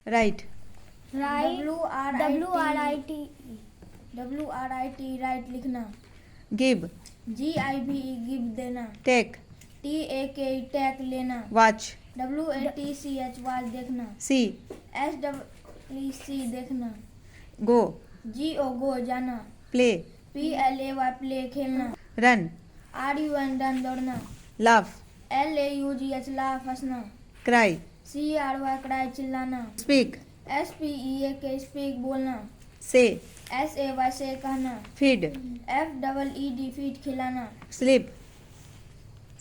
Right. Right WRIT WRIT right लिखना। Give. GIVE give देना। Take. TAKE टैक लेना। Watch. WATCH watch देखना। सी। SEEC देखना। गो। GO गो जाना। प्ले। PLAY प्ले खेलना। रन। RUN रन दौड़ना। लाफ। LAUGH लाफ हंसना। क्राई। CRY क्राई चिल्लाना। स्पीक। SPEAK स्पीक बोलना। से। SAY से कहना। फीड। FEED फीड खिलाना। स्लीप।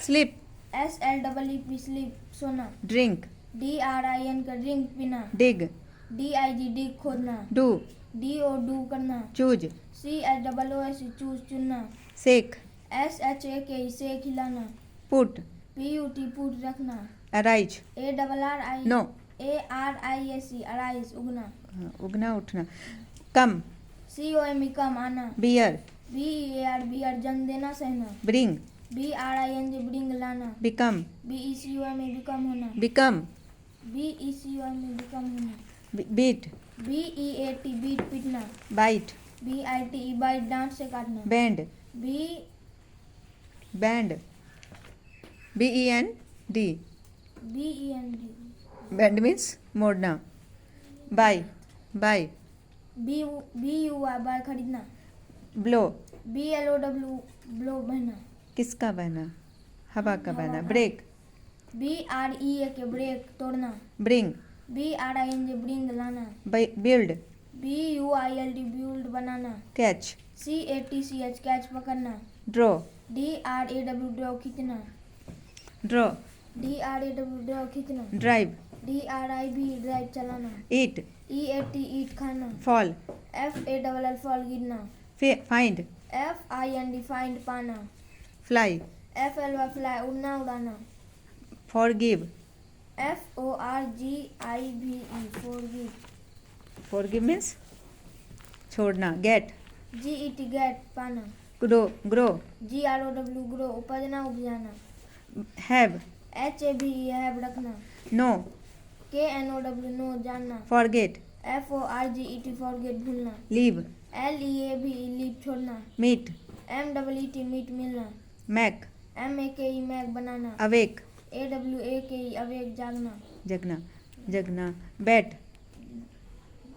स्लीप। SLEEP स्लीप सोना। ड्रिंक। DRIN का ड्रिंक पीना। डिग। DIG डिग खोदना। डू। DO डू करना। चूज। CHOOS चूज चुनना। सेक। SHAK से खिलाना। पुट। PUT पुट रखना। अराइज। ARRI नो। ARISE अराइज उगना। उगना उठना। कम। COME कम आना। बियर। BEAR बियर जन्म देना सहना। ब्रिंग। BRING ब्रिंग लाना। बिकम। BECOME बिकम होना। बिकम। BECOME बिकम होना। बीट। BEAT बीट पीटना। बाइट। BITE बाइट डांट से काटना। Band. Band. BEND। BEND band means मोड़ना। बाय। बाय। BUY बाय खरीदना। ब्लो। BLOW ब्लो बहना। किसका बहना? हवा का बहना। ब्रेक। BREAK ब्रेक तोड़ना। ब्रिंग। BRING ब्रिंग लाना। बिल्ड। BUILD ब्यूल्ड बनाना। कैच। CATCH कैच पकड़ना। ड्रॉ। DRAW ड्रॉ खींचना। ड्रॉ। DRAW ड्रॉ खींचना। ड्राइव। DRIV ड्राइव चलाना। ईट। EAT ईट खाना। फॉल। FALL फॉल गिरना। फाइंड। FIND फाइंड पाना। फ्लाई। FLY फ्लाई उड़ना उड़ाना। Forgive. FORGIVE forgive. Forgive means छोड़ना। गेट। GET गेट पाना। ग्रो। ग्रो। GROW ग्रो उपजना उपजाना। हैव। HAVE हैव रखना। नो। KNOW नो जानना। फॉरगेट। FORGET फॉरगेट भूलना। लीव। LEAVE लीव छोड़ना। मीट। MEET मीट मिलना। मैक। MAKE मैक बनाना। अवेक। AWAKE अवेक जागना। जगना। जगना। Bet.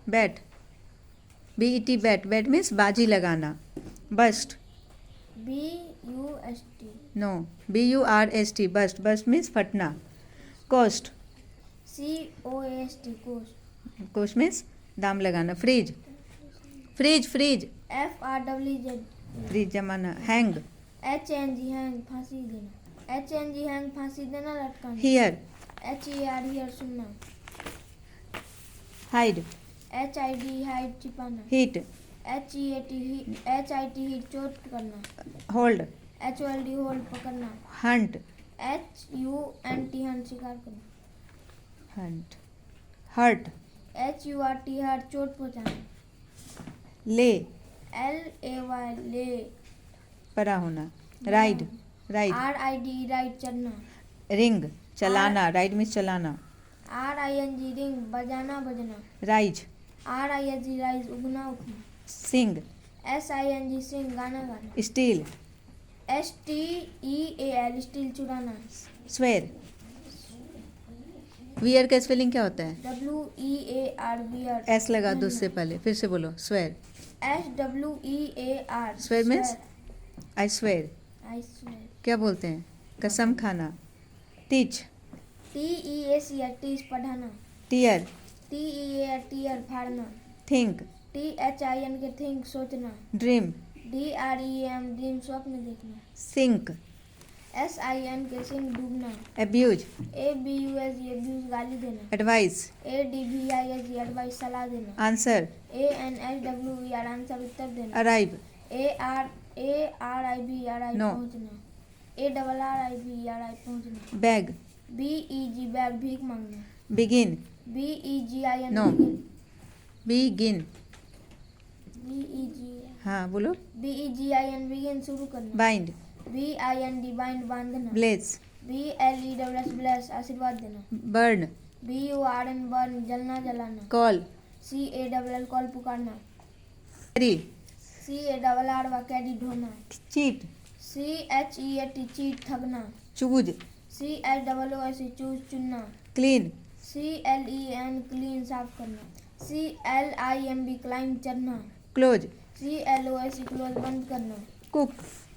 Bat. BET bet. Bet means बाजी लगाना। Burst. BUST no. BURST burst. Burst means फटना। Cost. COAST cost. Cost means दाम लगाना। Freeze. Freeze. Freeze. FRWZ freeze जमाना। हैंग। HNG हैंग फांसी देना। HNG हैंग फांसी देना लटकाना। हियर। HER हियर सुनना। हाइड। HID हाइड छिपाना। हीट। HIT हिट चोट करना। होल्ड। HOLD होल्ड पकड़ना। हंट। HUNT हंट शिकार करना। हंट। हर्ट। HURT हर्ट चोट पहुंचाना। ले। LAY ले परा होना। राइड। राइड। RID राइड चढ़ना। रिंग। चलाना। राइड मीन्स चलाना। RING रिंग बजाना बजना। राइज। RISE राइज उगना उठना। सिंग। SING सिंग गाना गाना। स्टील। STEAL स्टील चुराना। स्वेर। वियर का स्पेलिंग क्या होता है? WEAR wear. एस लगा दो उससे पहले। फिर से बोलो। Swear. SWEAR swear means I swear. I swear. क्या बोलते हैं? कसम खाना। टीच। TEAC टीच पढ़ाना। टीयर। TEAR टीयर फाड़ना। थिंक। THIN के थिंक सोचना। ड्रीम। DREAM ड्रीम स्वप्न देखना। सिंक। SIN के सिंह डूबना। एब्यूज। ABUS अब्यूज गाली देना। एडवाइस। ADVIS एडवाइस सलाह देना। आंसर। ANSWER आंसर उत्तर देना। अराइव। ARIV arrive No. पहुंचना। ARRIV अराइव पहुंचना। बैग। BEG बैग भीख मांगना। Begin. BEGIN No. begin। Begin. BEG हाँ बोलो। BEGIN begin शुरू करना। बाइंड। BIND बाइंड बांधना। ब्लेस। BLESS ब्लेस आशीर्वाद देना। बर्न। BURN बर्न जलना जलाना। कॉल, CALL कॉल पुकारना। कैरी, CARR कैडी ढोना। चीट, CHEAT चीट ठगना। चूज, CHOOS चूज चुनना। क्लीन, CLEN क्लीन साफ करना। CLIMB क्लाइम चढ़ना। क्लोज, CLOS क्लोज बंद करना। कुक,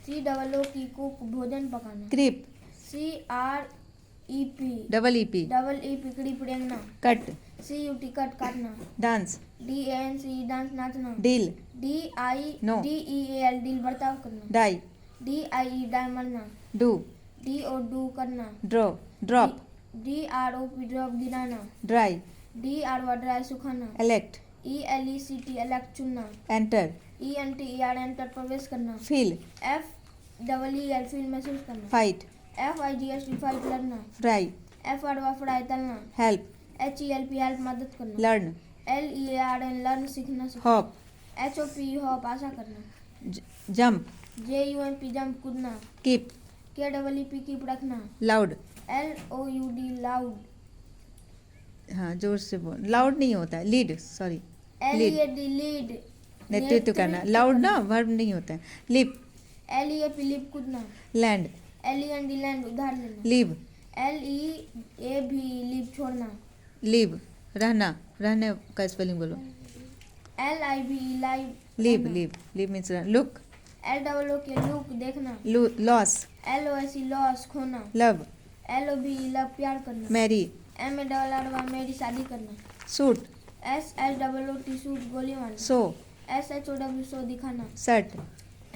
COOK कुक भोजन पकाना। क्रीप, CREP EEP, क्रीप रेंगना। कट, CUT कट काटना। डांस, DANCE डांस नाचना। Deal, No. DEAL डील बर्ताव करना। डाई, DIE डाई मरना। डू, DO डू करना। ड्रॉ, ड्रॉप, DROP ड्रॉप गिराना। ड्राई, DRY ड्राई सुखाना। एलेक्ट, ELECT इलेक्ट चुनना। एंटर, ENTER एंटर प्रवेश करना। फील, FEEL फील महसूस करना। फाइट, FIGHT फाइट लड़ना। फ्राई, फ्राई तलना। हेल्प, HELP हेल्प मदद करना। लर्न, LEARN लर्न सीखना सीखना। हॉप, HOP हॉप आशा करना। जंप, JUMP जंप कूदना। कीप, KEEP कीप रखना। Loud, LOUD loud. हाँ जोर से बोल, लाउड नहीं होता है, lead, sorry, lead, LED lead नेतृत्व करना, लाउड ना वर्ब नहीं होता है, लिप, LEAP लिप कूदना। लैंड, LEND लैंड उधार लेना। लीव, LEAV लीव छोड़ना। लीव, रहना, रहने का स्पेलिंग बोलो, LIV live leave, leave, leave means look, LOOK look देखना। लॉस, LOS लॉस खोना। लव, LOV लव प्यार करना। मैरी, MARR मेरी शादी करना। सूट, SHOOT सूट गोली मारना। सो, SHOW शो दिखाना। शर्ट,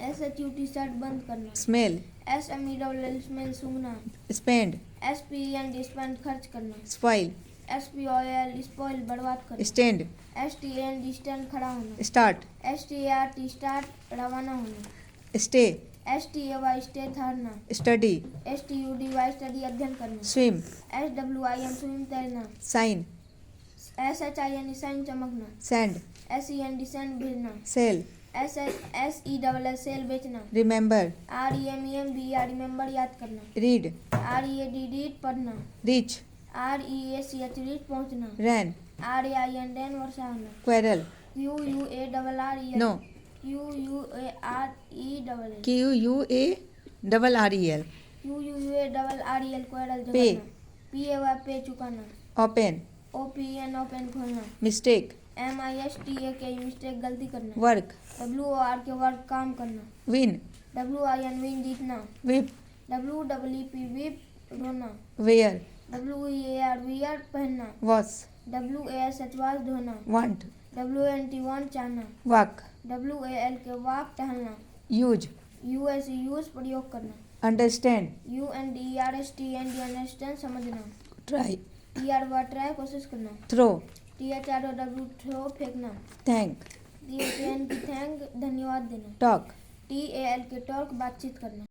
SHUT शर्ट बंद करना। Smell, SMELL smell सूंघना। Spend, SPEND spend खर्च करना। स्पॉइल, SPOIL स्पॉइल बर्बाद करना। स्टैंड, STAND स्टैंड खड़ा होना। स्टार्ट, START स्टार्ट रवाना होना। स्टे, STAY स्टे ठहरना। स्टडी, STUDY स्टडी अध्ययन करना। स्विम, SWIM स्विम तैरना। साइन, SHIN साइन चमकना। सैंड, SEND सेंड भेजना। सेल, SELL सेल बेचना। रिमेंबर, REMEMBER रिमेंबर याद करना। रीड, READ रीड पढ़ना। रीच, REACH रीच पहुंचना। रैन, RAIN रैन वर्षा होना। Quarrel, QUARREL no, QUAREL QUARREL, QUARREL quarrel pay, झगड़ना। PAY पे चुकाना। ओपन, OPN ओपन खोलना। मिस्टेक, MISTAK मिस्टेक गलती करना। वर्क, WORK वर्क काम करना। विन, WIN विन जीतना। विप, WEEP विप रोना। वेयर, WEAR वियर पहनना। वॉश, WASH वाश धोना। वांट, WANT वांट चाहना। वॉक, WALK वाक टहलना। यूज, US यूज प्रयोग करना। अंडरस्टैंड, UNDERSTAND समझना। ट्राई, TR ट्राई कोशिश करना। थ्रो, THROW थ्रो फेंकना। थैंक, THAN की थैंक धन्यवाद देना। टॉक, TAL के टॉक बातचीत करना।